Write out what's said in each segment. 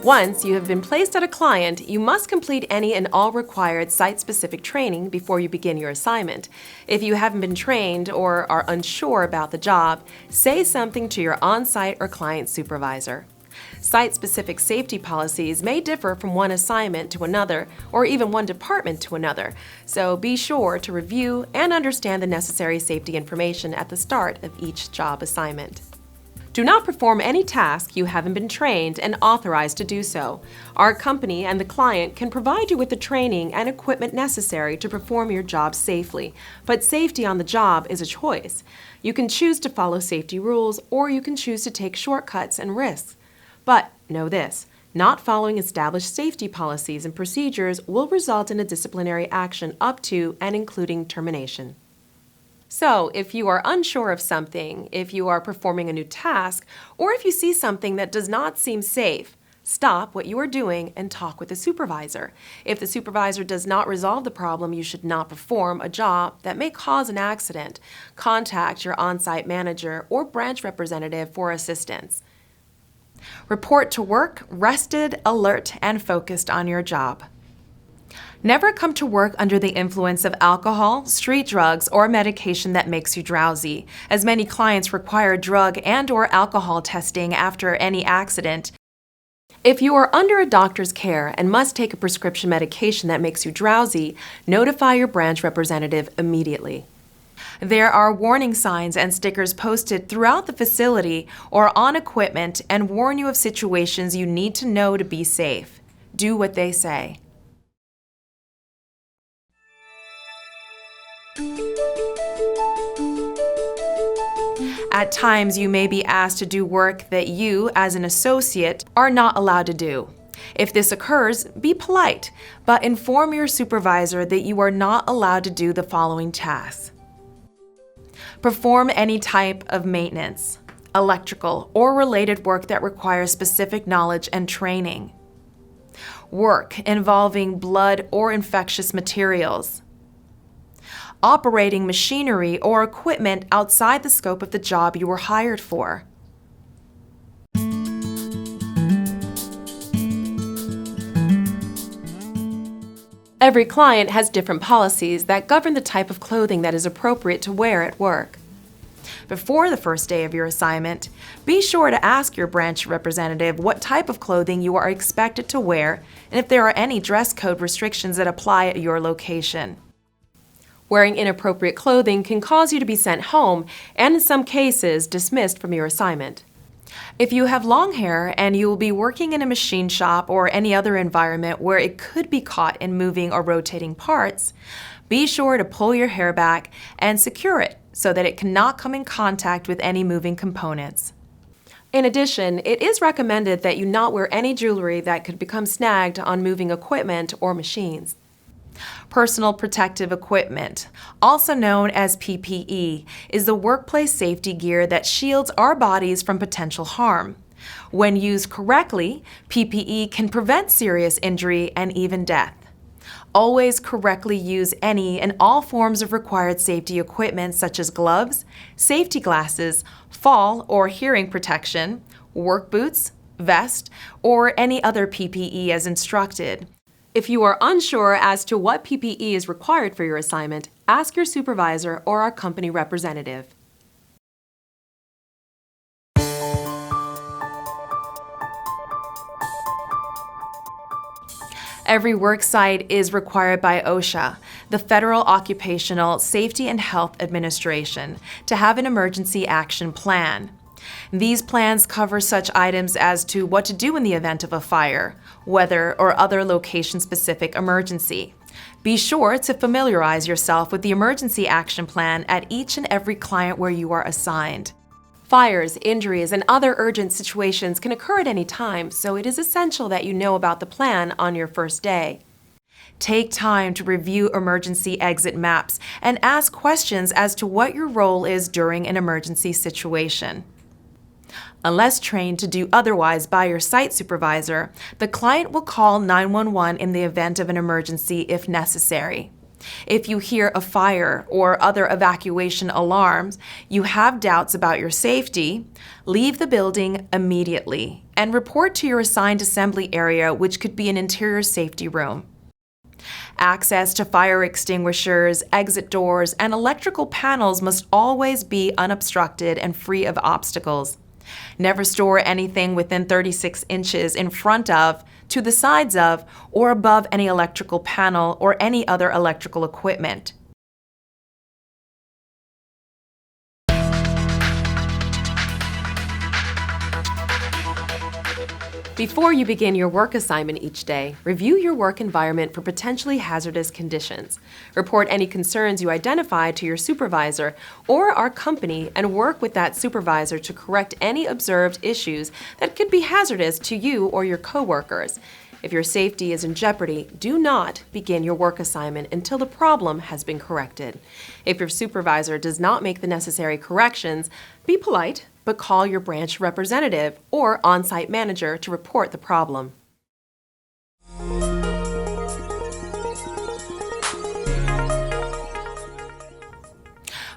Once you have been placed at a client, you must complete any and all required site-specific training before you begin your assignment. If you haven't been trained or are unsure about the job, say something to your on-site or client supervisor. Site-specific safety policies may differ from one assignment to another or even one department to another, so be sure to review and understand the necessary safety information at the start of each job assignment. Do not perform any task you haven't been trained and authorized to do so. Our company and the client can provide you with the training and equipment necessary to perform your job safely, but safety on the job is a choice. You can choose to follow safety rules, or you can choose to take shortcuts and risks. But know this, not following established safety policies and procedures will result in a disciplinary action up to and including termination. So, if you are unsure of something, if you are performing a new task, or if you see something that does not seem safe, stop what you are doing and talk with the supervisor. If the supervisor does not resolve the problem, you should not perform a job that may cause an accident. Contact your on-site manager or branch representative for assistance. Report to work rested, alert, and focused on your job. Never come to work under the influence of alcohol, street drugs, or medication that makes you drowsy, as many clients require drug and/or alcohol testing after any accident. If you are under a doctor's care and must take a prescription medication that makes you drowsy, notify your branch representative immediately. There are warning signs and stickers posted throughout the facility or on equipment and warn you of situations you need to know to be safe. Do what they say. At times, you may be asked to do work that you, as an associate, are not allowed to do. If this occurs, be polite, but inform your supervisor that you are not allowed to do the following tasks. Perform any type of maintenance, electrical, or related work that requires specific knowledge and training. Work involving blood or infectious materials. Operating machinery or equipment outside the scope of the job you were hired for. Every client has different policies that govern the type of clothing that is appropriate to wear at work. Before the first day of your assignment, be sure to ask your branch representative what type of clothing you are expected to wear and if there are any dress code restrictions that apply at your location. Wearing inappropriate clothing can cause you to be sent home and, in some cases, dismissed from your assignment. If you have long hair and you will be working in a machine shop or any other environment where it could be caught in moving or rotating parts, be sure to pull your hair back and secure it so that it cannot come in contact with any moving components. In addition, it is recommended that you not wear any jewelry that could become snagged on moving equipment or machines. Personal protective equipment, also known as PPE, is the workplace safety gear that shields our bodies from potential harm. When used correctly, PPE can prevent serious injury and even death. Always correctly use any and all forms of required safety equipment such as gloves, safety glasses, fall or hearing protection, work boots, vest, or any other PPE as instructed. If you are unsure as to what PPE is required for your assignment, ask your supervisor or our company representative. Every work site is required by OSHA, the Federal Occupational Safety and Health Administration, to have an emergency action plan. These plans cover such items as to what to do in the event of a fire, weather, or other location-specific emergency. Be sure to familiarize yourself with the emergency action plan at each and every client where you are assigned. Fires, injuries, and other urgent situations can occur at any time, so it is essential that you know about the plan on your first day. Take time to review emergency exit maps and ask questions as to what your role is during an emergency situation. Unless trained to do otherwise by your site supervisor, the client will call 911 in the event of an emergency if necessary. If you hear a fire or other evacuation alarms, you have doubts about your safety, leave the building immediately and report to your assigned assembly area, which could be an interior safety room. Access to fire extinguishers, exit doors, and electrical panels must always be unobstructed and free of obstacles. Never store anything within 36 inches in front of, to the sides of, or above any electrical panel or any other electrical equipment. Before you begin your work assignment each day, review your work environment for potentially hazardous conditions. Report any concerns you identify to your supervisor or our company and work with that supervisor to correct any observed issues that could be hazardous to you or your coworkers. If your safety is in jeopardy, do not begin your work assignment until the problem has been corrected. If your supervisor does not make the necessary corrections, be polite, but call your branch representative or on-site manager to report the problem.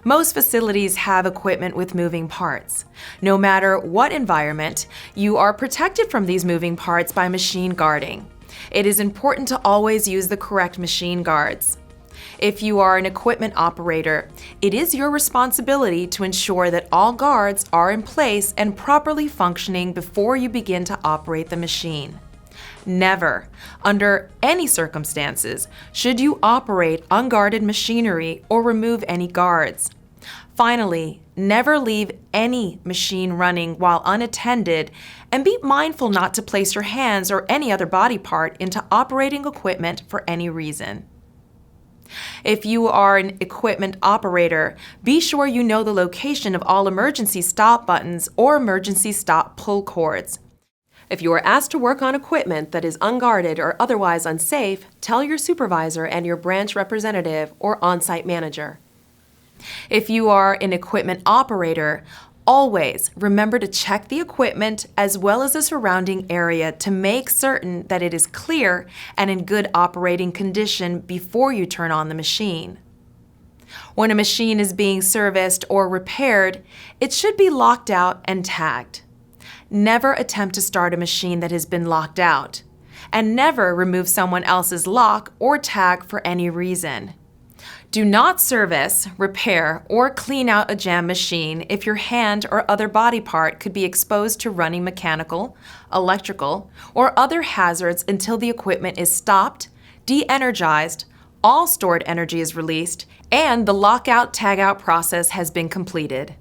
Most facilities have equipment with moving parts. No matter what environment, you are protected from these moving parts by machine guarding. It is important to always use the correct machine guards. If you are an equipment operator, it is your responsibility to ensure that all guards are in place and properly functioning before you begin to operate the machine. Never, under any circumstances, should you operate unguarded machinery or remove any guards. Finally, never leave any machine running while unattended, and be mindful not to place your hands or any other body part into operating equipment for any reason. If you are an equipment operator, be sure you know the location of all emergency stop buttons or emergency stop pull cords. If you are asked to work on equipment that is unguarded or otherwise unsafe, tell your supervisor and your branch representative or on-site manager. If you are an equipment operator, always remember to check the equipment as well as the surrounding area to make certain that it is clear and in good operating condition before you turn on the machine. When a machine is being serviced or repaired, it should be locked out and tagged. Never attempt to start a machine that has been locked out, and never remove someone else's lock or tag for any reason. Do not service, repair, or clean out a jammed machine if your hand or other body part could be exposed to running mechanical, electrical, or other hazards until the equipment is stopped, de-energized, all stored energy is released, and the lockout-tagout process has been completed.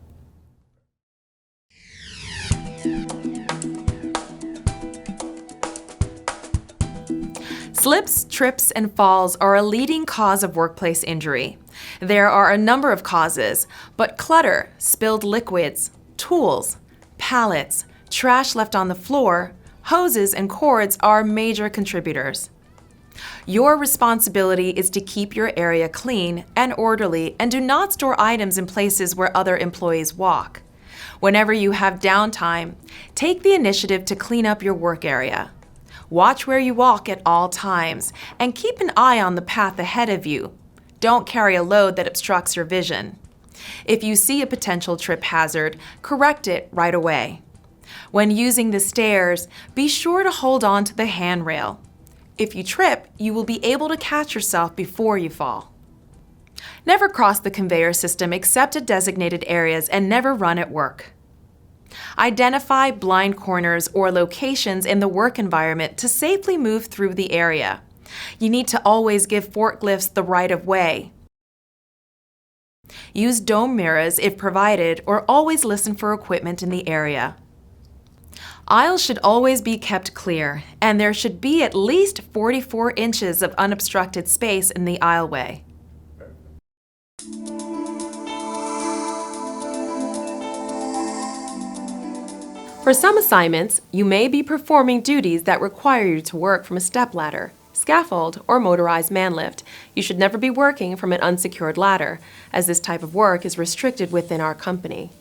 Slips, trips, and falls are a leading cause of workplace injury. There are a number of causes, but clutter, spilled liquids, tools, pallets, trash left on the floor, hoses, and cords are major contributors. Your responsibility is to keep your area clean and orderly and do not store items in places where other employees walk. Whenever you have downtime, take the initiative to clean up your work area. Watch where you walk at all times, and keep an eye on the path ahead of you. Don't carry a load that obstructs your vision. If you see a potential trip hazard, correct it right away. When using the stairs, be sure to hold on to the handrail. If you trip, you will be able to catch yourself before you fall. Never cross the conveyor system except at designated areas, and never run at work. Identify blind corners or locations in the work environment to safely move through the area. You need to always give forklifts the right of way. Use dome mirrors if provided, or always listen for equipment in the area. Aisles should always be kept clear, and there should be at least 44 inches of unobstructed space in the aisleway. For some assignments, you may be performing duties that require you to work from a stepladder, scaffold, or motorized man lift. You should never be working from an unsecured ladder, as this type of work is restricted within our company.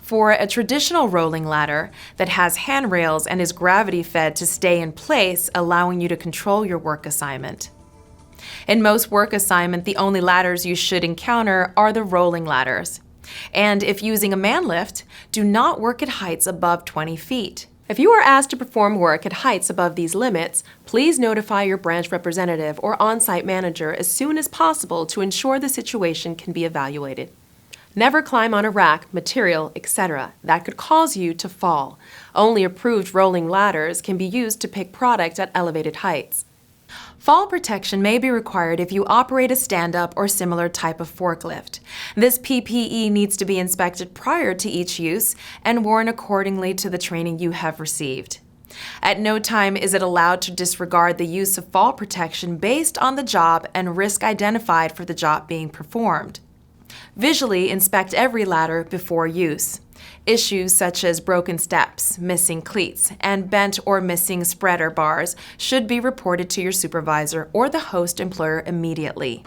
For a traditional rolling ladder that has handrails and is gravity-fed to stay in place, allowing you to control your work assignment. In most work assignment, the only ladders you should encounter are the rolling ladders. And if using a man lift, do not work at heights above 20 feet. If you are asked to perform work at heights above these limits, please notify your branch representative or on-site manager as soon as possible to ensure the situation can be evaluated. Never climb on a rack, material, etc. that could cause you to fall. Only approved rolling ladders can be used to pick product at elevated heights. Fall protection may be required if you operate a stand-up or similar type of forklift. This PPE needs to be inspected prior to each use and worn accordingly to the training you have received. At no time is it allowed to disregard the use of fall protection based on the job and risk identified for the job being performed. Visually inspect every ladder before use. Issues such as broken steps, missing cleats, and bent or missing spreader bars should be reported to your supervisor or the host employer immediately.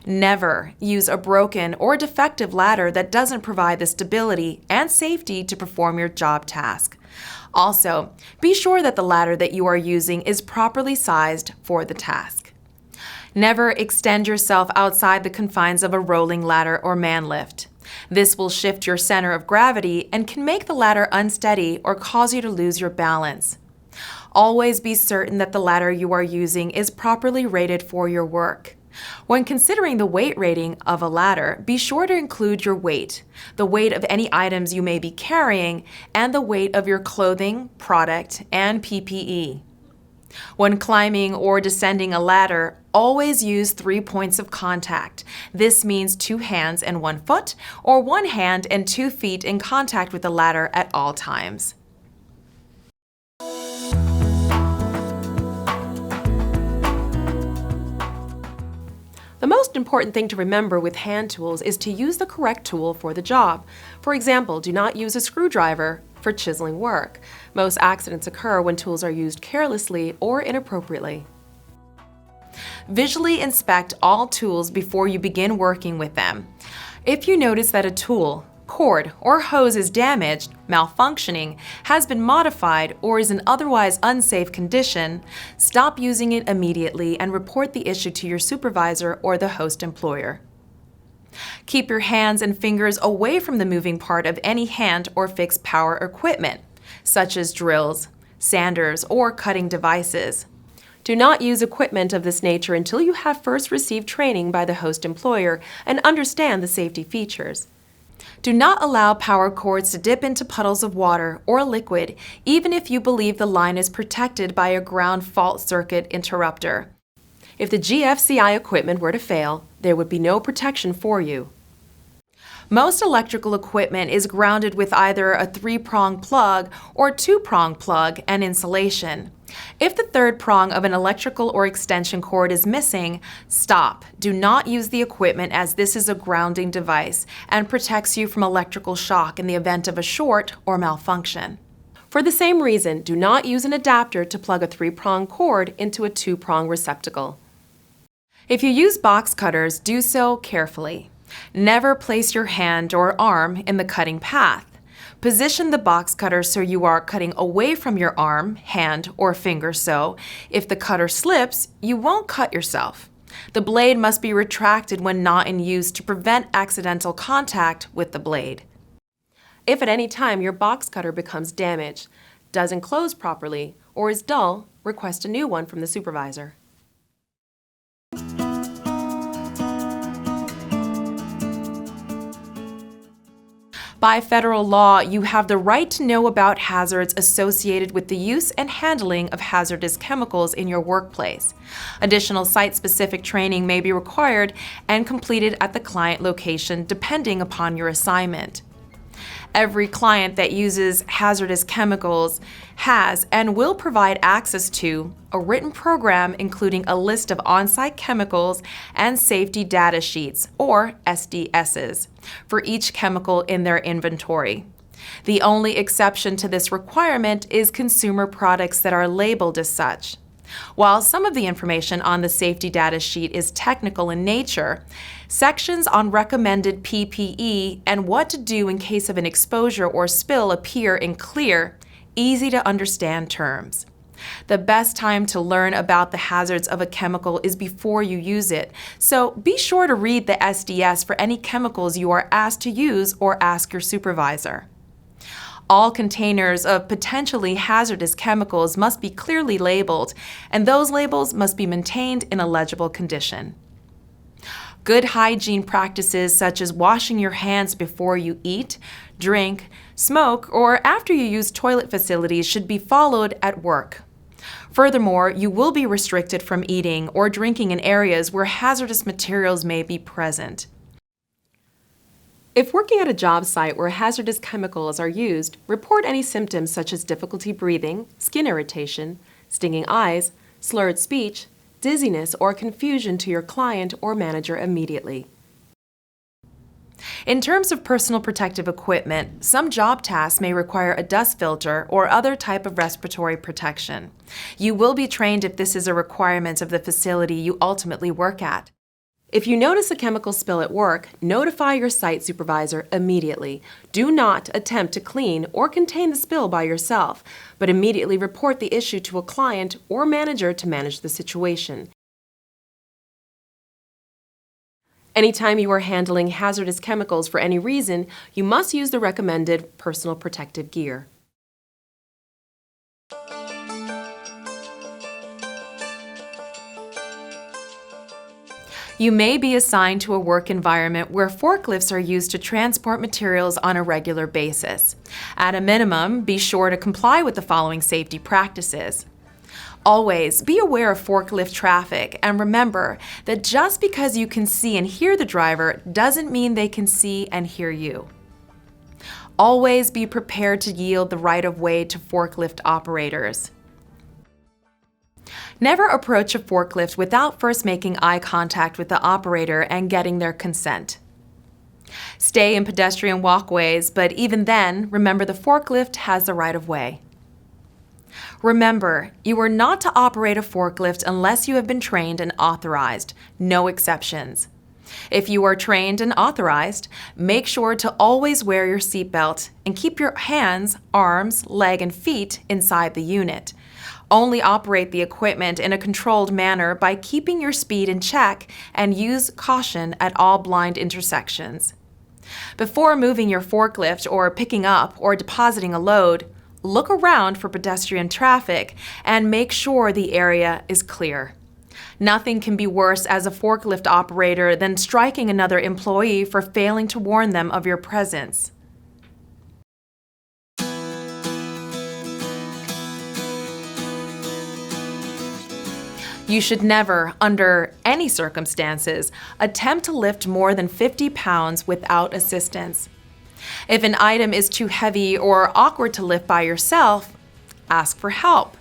Never use a broken or defective ladder that doesn't provide the stability and safety to perform your job task. Also, be sure that the ladder that you are using is properly sized for the task. Never extend yourself outside the confines of a rolling ladder or man lift. This will shift your center of gravity and can make the ladder unsteady or cause you to lose your balance. Always be certain that the ladder you are using is properly rated for your work. When considering the weight rating of a ladder, be sure to include your weight, the weight of any items you may be carrying, and the weight of your clothing, product, and PPE. When climbing or descending a ladder, always use 3 points of contact. This means 2 hands and 1 foot, or 1 hand and 2 feet in contact with the ladder at all times. The most important thing to remember with hand tools is to use the correct tool for the job. For example, do not use a screwdriver for chiseling work. Most accidents occur when tools are used carelessly or inappropriately. Visually inspect all tools before you begin working with them. If you notice that a tool, cord, or hose is damaged, malfunctioning, has been modified, or is in otherwise unsafe condition, stop using it immediately and report the issue to your supervisor or the host employer. Keep your hands and fingers away from the moving part of any hand or fixed power equipment, such as drills, sanders, or cutting devices. Do not use equipment of this nature until you have first received training by the host employer and understand the safety features. Do not allow power cords to dip into puddles of water or liquid, even if you believe the line is protected by a ground fault circuit interrupter. If the GFCI equipment were to fail, there would be no protection for you. Most electrical equipment is grounded with either a 3-prong plug or 2-prong plug and insulation. If the 3rd prong of an electrical or extension cord is missing, stop. Do not use the equipment as this is a grounding device and protects you from electrical shock in the event of a short or malfunction. For the same reason, do not use an adapter to plug a 3-prong cord into a 2-prong receptacle. If you use box cutters, do so carefully. Never place your hand or arm in the cutting path. Position the box cutter so you are cutting away from your arm, hand, or finger so, if the cutter slips, you won't cut yourself. The blade must be retracted when not in use to prevent accidental contact with the blade. If at any time your box cutter becomes damaged, doesn't close properly, or is dull, request a new one from the supervisor. By federal law, you have the right to know about hazards associated with the use and handling of hazardous chemicals in your workplace. Additional site-specific training may be required and completed at the client location depending upon your assignment. Every client that uses hazardous chemicals has and will provide access to a written program including a list of on-site chemicals and safety data sheets, or SDSs, for each chemical in their inventory. The only exception to this requirement is consumer products that are labeled as such. While some of the information on the safety data sheet is technical in nature, sections on recommended PPE and what to do in case of an exposure or spill appear in clear, easy to understand terms. The best time to learn about the hazards of a chemical is before you use it, so be sure to read the SDS for any chemicals you are asked to use or ask your supervisor. All containers of potentially hazardous chemicals must be clearly labeled, and those labels must be maintained in a legible condition. Good hygiene practices such as washing your hands before you eat, drink, smoke, or after you use toilet facilities should be followed at work. Furthermore, you will be restricted from eating or drinking in areas where hazardous materials may be present. If working at a job site where hazardous chemicals are used, report any symptoms such as difficulty breathing, skin irritation, stinging eyes, slurred speech, dizziness, or confusion to your client or manager immediately. In terms of personal protective equipment, some job tasks may require a dust filter or other type of respiratory protection. You will be trained if this is a requirement of the facility you ultimately work at. If you notice a chemical spill at work, notify your site supervisor immediately. Do not attempt to clean or contain the spill by yourself, but immediately report the issue to a client or manager to manage the situation. Anytime you are handling hazardous chemicals for any reason, you must use the recommended personal protective gear. You may be assigned to a work environment where forklifts are used to transport materials on a regular basis. At a minimum, be sure to comply with the following safety practices. Always be aware of forklift traffic and remember that just because you can see and hear the driver doesn't mean they can see and hear you. Always be prepared to yield the right of way to forklift operators. Never approach a forklift without first making eye contact with the operator and getting their consent. Stay in pedestrian walkways, but even then, remember the forklift has the right of way. Remember, you are not to operate a forklift unless you have been trained and authorized, no exceptions. If you are trained and authorized, make sure to always wear your seatbelt and keep your hands, arms, leg, and feet inside the unit. Only operate the equipment in a controlled manner by keeping your speed in check and use caution at all blind intersections. Before moving your forklift or picking up or depositing a load, look around for pedestrian traffic and make sure the area is clear. Nothing can be worse as a forklift operator than striking another employee for failing to warn them of your presence. You should never, under any circumstances, attempt to lift more than 50 pounds without assistance. If an item is too heavy or awkward to lift by yourself, ask for help.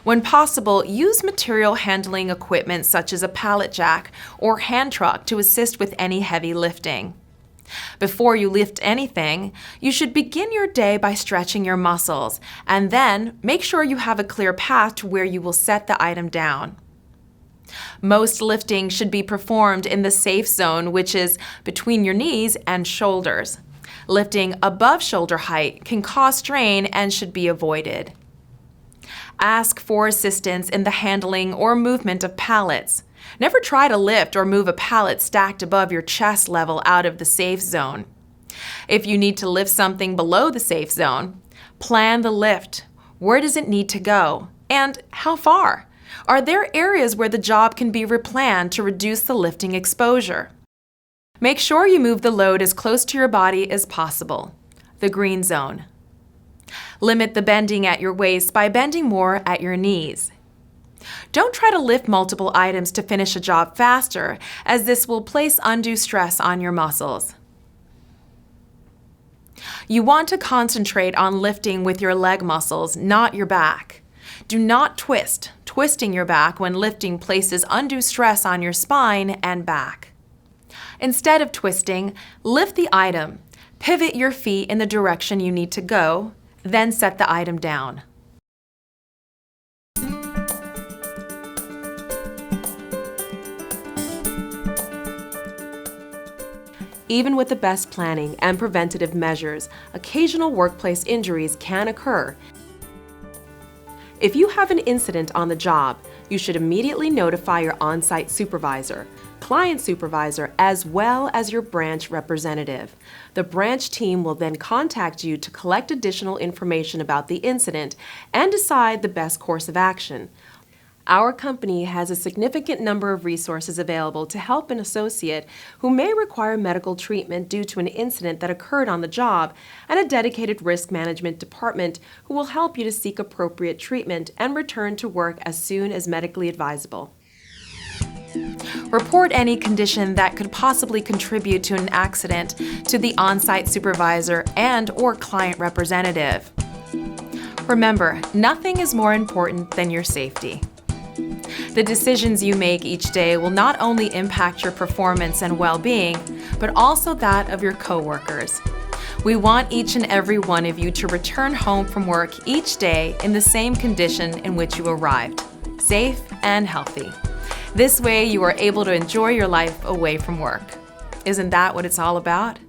When possible, use material handling equipment such as a pallet jack or hand truck to assist with any heavy lifting. Before you lift anything, you should begin your day by stretching your muscles, and then make sure you have a clear path to where you will set the item down. Most lifting should be performed in the safe zone, which is between your knees and shoulders. Lifting above shoulder height can cause strain and should be avoided. Ask for assistance in the handling or movement of pallets. Never try to lift or move a pallet stacked above your chest level out of the safe zone. If you need to lift something below the safe zone, plan the lift. Where does it need to go? And how far? Are there areas where the job can be replanned to reduce the lifting exposure? Make sure you move the load as close to your body as possible. The green zone. Limit the bending at your waist by bending more at your knees. Don't try to lift multiple items to finish a job faster, as this will place undue stress on your muscles. You want to concentrate on lifting with your leg muscles, not your back. Do not twist. Twisting your back when lifting places undue stress on your spine and back. Instead of twisting, lift the item. Pivot your feet in the direction you need to go, then set the item down. Even with the best planning and preventative measures, occasional workplace injuries can occur. If you have an incident on the job, you should immediately notify your on-site supervisor, client supervisor, as well as your branch representative. The branch team will then contact you to collect additional information about the incident and decide the best course of action. Our company has a significant number of resources available to help an associate who may require medical treatment due to an incident that occurred on the job, and a dedicated risk management department who will help you to seek appropriate treatment and return to work as soon as medically advisable. Report any condition that could possibly contribute to an accident to the on-site supervisor and/or client representative. Remember, nothing is more important than your safety. The decisions you make each day will not only impact your performance and well-being, but also that of your coworkers. We want each and every one of you to return home from work each day in the same condition in which you arrived, safe and healthy. This way you are able to enjoy your life away from work. Isn't that what it's all about?